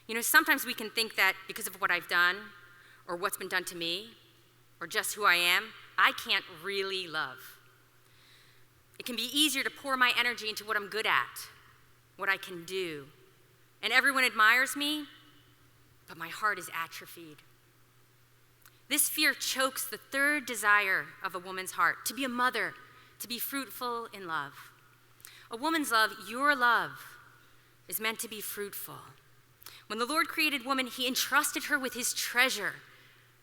You know, sometimes we can think that because of what I've done or what's been done to me or just who I am, I can't really love. It can be easier to pour my energy into what I'm good at, what I can do. And everyone admires me, but my heart is atrophied. This fear chokes the third desire of a woman's heart, to be a mother, to be fruitful in love. A woman's love, your love, is meant to be fruitful. When the Lord created woman, he entrusted her with his treasure,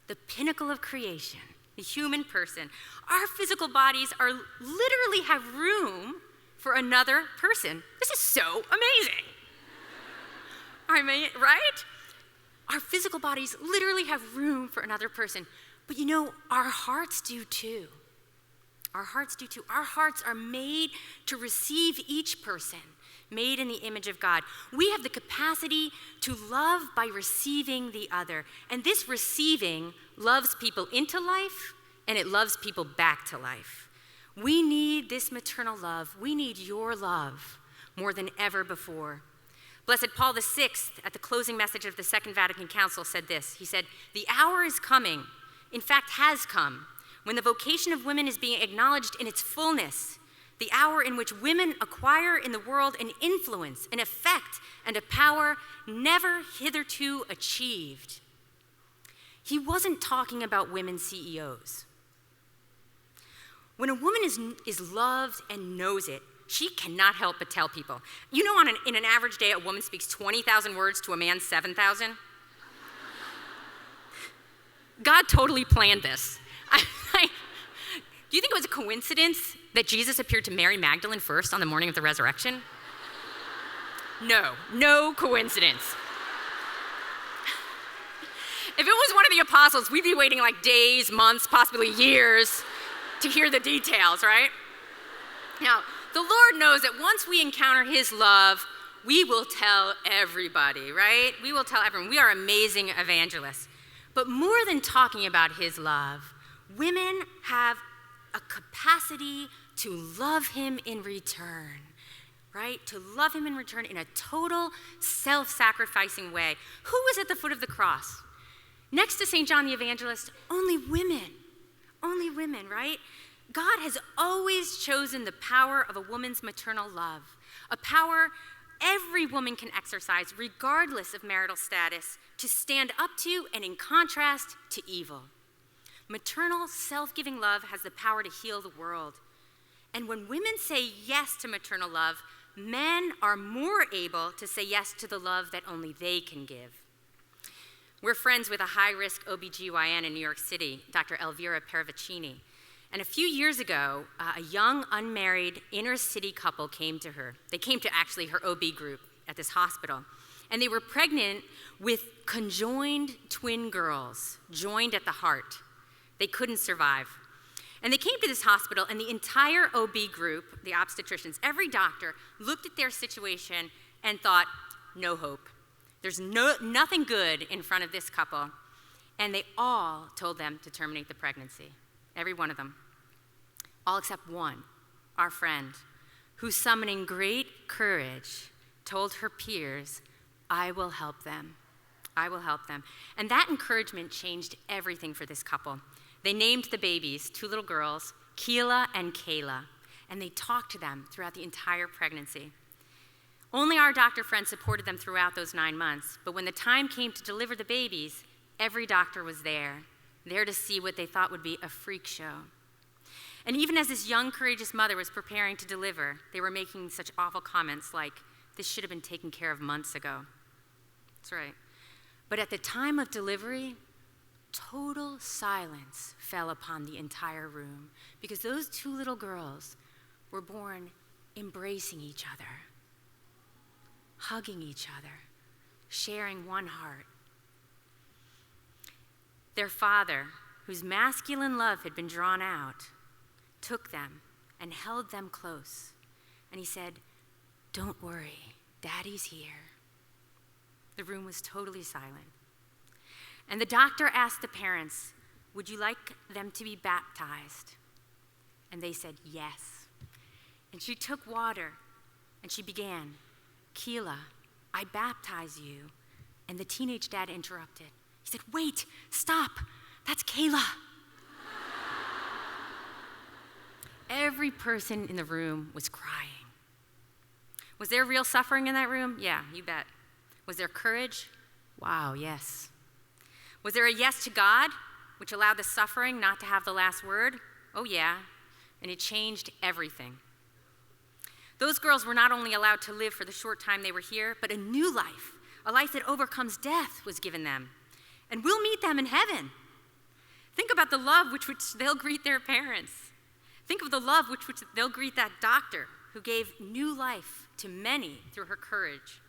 the pinnacle of creation, the human person. Our physical bodies are literally have room for another person. This is so amazing. I mean, right? Our physical bodies literally have room for another person. But you know, our hearts do too. Our hearts do too. Our hearts are made to receive each person, made in the image of God. We have the capacity to love by receiving the other. And this receiving loves people into life, and it loves people back to life. We need this maternal love. We need your love more than ever before. Blessed Paul VI, at the closing message of the Second Vatican Council, said this. He said, "The hour is coming, in fact has come, when the vocation of women is being acknowledged in its fullness, the hour in which women acquire in the world an influence, an effect, and a power never hitherto achieved." He wasn't talking about women CEOs. When a woman is loved and knows it, she cannot help but tell people. You know, in an average day, a woman speaks 20,000 words to a man 7,000. God totally planned this. Do you think it was a coincidence that Jesus appeared to Mary Magdalene first on the morning of the resurrection? No coincidence. If it was one of the apostles, we'd be waiting like days, months, possibly years to hear the details, right? Now, the Lord knows that once we encounter his love, we will tell everybody, right? We will tell everyone. We are amazing evangelists. But more than talking about his love, women have a capacity to love him in return, right? To love him in return in a total self-sacrificing way. Who was at the foot of the cross? Next to St. John the Evangelist, only women, right? God has always chosen the power of a woman's maternal love, a power every woman can exercise regardless of marital status, to stand up to and in contrast to evil. Maternal, self-giving love has the power to heal the world. And when women say yes to maternal love, men are more able to say yes to the love that only they can give. We're friends with a high-risk OBGYN in New York City, Dr. Elvira Paravicini. And a few years ago, a young, unmarried, inner-city couple came to her. They came to actually her OB group at this hospital. And they were pregnant with conjoined twin girls, joined at the heart. They couldn't survive. And they came to this hospital, and the entire OB group, the obstetricians, every doctor, looked at their situation and thought, no hope. There's nothing good in front of this couple. And they all told them to terminate the pregnancy, every one of them. All except one, our friend, who, summoning great courage, told her peers, "I will help them. I will help them." And that encouragement changed everything for this couple. They named the babies, two little girls, Keela and Kayla, and they talked to them throughout the entire pregnancy. Only our doctor friend supported them throughout those 9 months, but when the time came to deliver the babies, every doctor was there to see what they thought would be a freak show. And even as this young, courageous mother was preparing to deliver, they were making such awful comments like, "This should have been taken care of months ago." That's right. But at the time of delivery, total silence fell upon the entire room because those two little girls were born embracing each other, hugging each other, sharing one heart. Their father, whose masculine love had been drawn out, took them and held them close. And he said, "Don't worry, Daddy's here." The room was totally silent. And the doctor asked the parents, "Would you like them to be baptized?" And they said, "Yes." And she took water and she began, "Keela, I baptize you And the teenage dad interrupted. He said, "Wait, stop, that's Kayla." Every person in the room was crying. Was there real suffering in that room? Yeah, you bet. Was there courage? Wow, yes. Was there a yes to God, which allowed the suffering not to have the last word? Oh yeah, and it changed everything. Those girls were not only allowed to live for the short time they were here, but a new life, a life that overcomes death, was given them. And we'll meet them in heaven. Think about the love with which they'll greet their parents. Think of the love with which they'll greet that doctor who gave new life to many through her courage.